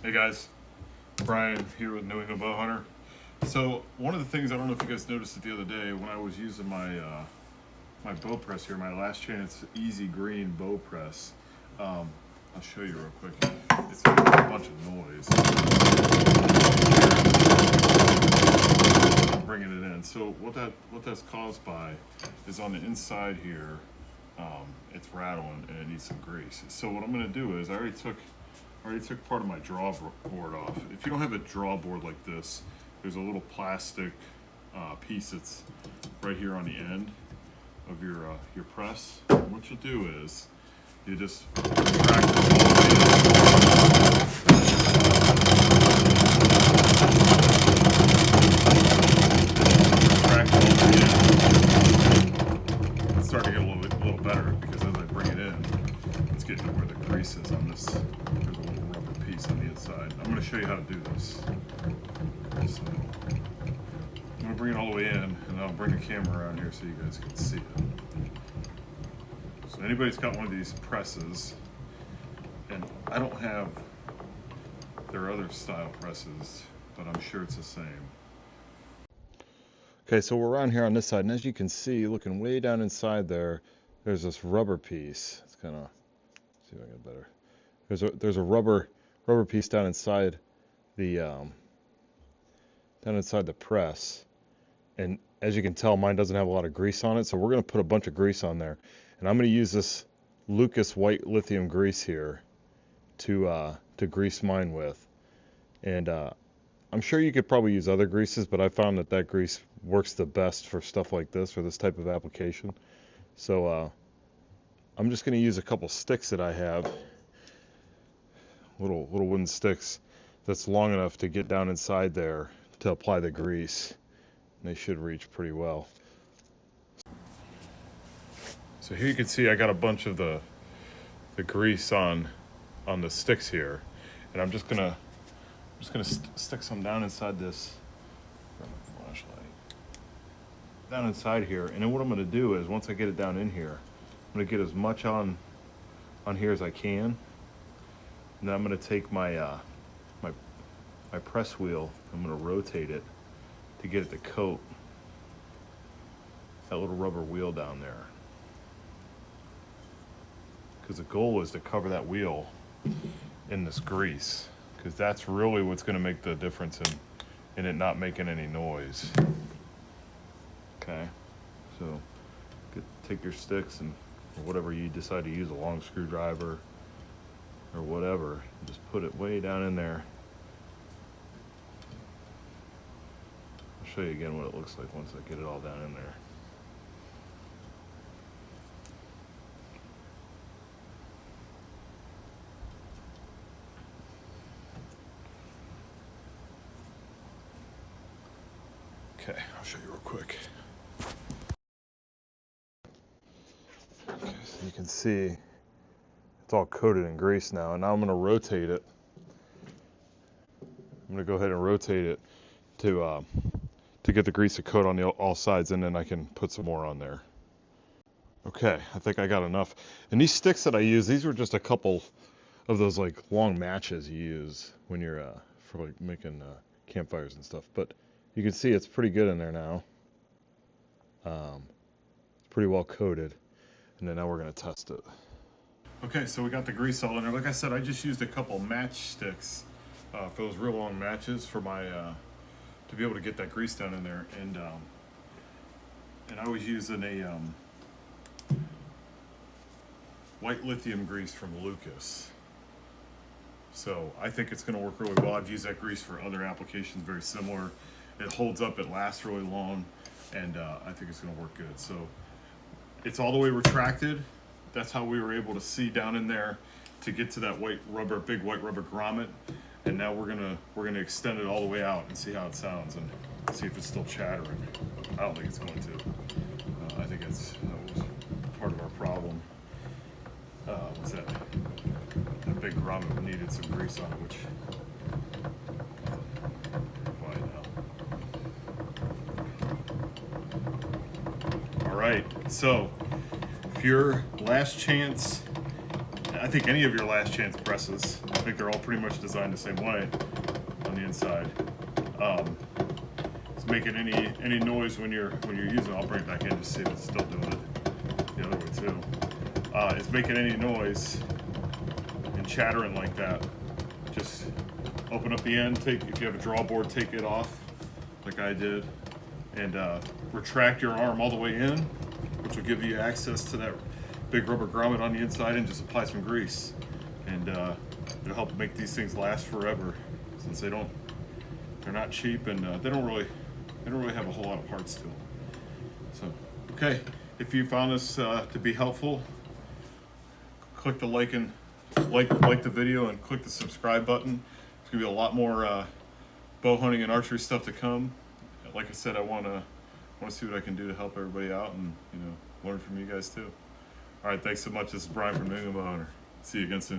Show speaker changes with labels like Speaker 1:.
Speaker 1: Hey guys, Brian here with New England Bow Hunter. So one of the things, I don't know if you guys noticed it the other day when I was using my my bow press here, my Last Chance Easy Green bow press. I'll show you real quick. It's a bunch of noise. I'm bringing it in. So what that's caused by is on the inside here, it's rattling and it needs some grease. So what I'm going to do is I already took part of my draw board off. If you don't have a draw board like this, there's a little plastic piece that's right here on the end of your press. And what you'll do is you just retract this all the way in. It's starting to get a little better because as I bring it in, it's getting to where the grease is on this. There's a little rubber piece on the inside. I'm going to show you how to do this. So, I'm going to bring it all the way in, and then I'll bring the camera around here so you guys can see it. So anybody's got one of these presses, and I don't have their other style presses, but I'm sure it's the same. Okay, so we're around here on this side, and as you can see, looking way down inside there, there's this rubber piece. It's kind of, see if I get better. There's a rubber piece down inside the press, and as you can tell, mine doesn't have a lot of grease on it, so we're going to put a bunch of grease on there, and I'm going to use this Lucas white lithium grease here to grease mine with. And I'm sure you could probably use other greases, but I found that grease works the best for stuff like this, for this type of application. So I'm just going to use a couple sticks that I have, little wooden sticks that's long enough to get down inside there to apply the grease. And they should reach pretty well. So here you can see I got a bunch of the grease on the sticks here, and I'm just gonna stick some down inside this flashlight, down inside here. And then what I'm gonna do is, once I get it down in here, I'm gonna get as much on here as I can, and then I'm gonna take my my press wheel, I'm gonna rotate it to get it to coat that little rubber wheel down there. Because the goal is to cover that wheel in this grease, because that's really what's going to make the difference in it not making any noise. Okay, so take your sticks and whatever you decide to use, a long screwdriver or whatever, and just put it way down in there. I'll show you again what it looks like once I get it all down in there. Okay, I'll show you real quick. Okay, so you can see it's all coated in grease now, and now I'm going to rotate it. I'm going to go ahead and rotate it to get the grease to coat on all sides, and then I can put some more on there. Okay, I think I got enough. And these sticks that I use, these were just a couple of those like long matches you use when you're for like making campfires and stuff. But you can see it's pretty good in there now. It's pretty well coated. And then now we're going to test it. Okay, so we got the grease all in there. Like I said, I just used a couple matchsticks for those real long matches for my to be able to get that grease down in there. And I was using a white lithium grease from Lucas. So I think it's going to work really well. I've used that grease for other applications very similar. It holds up, it lasts really long, and I think it's going to work good. So it's all the way retracted. That's how we were able to see down in there to get to that big white rubber grommet. And now we're gonna extend it all the way out and see how it sounds and see if it's still chattering. I don't think it's going to. I think that was part of our problem. What's that? That big grommet needed some grease on it, which now. All right, so if your Last Chance, I think any of your Last Chance presses, think they're all pretty much designed the same way on the inside. It's making any noise when you're using it. I'll bring it back in to see if it's still doing it the other way too. It's making any noise and chattering like that, just open up the end, if you have a draw board, take it off like I did, and retract your arm all the way in, which will give you access to that big rubber grommet on the inside, and just apply some grease, and it'll help make these things last forever, since they're not cheap, and they don't really have a whole lot of parts to them. So, okay, if you found this to be helpful, click the like the video and click the subscribe button. There's gonna be a lot more bow hunting and archery stuff to come. Like I said, I want to see what I can do to help everybody out, and learn from you guys too. All right, thanks so much. This is Brian from New England Bow Hunter. See you again soon.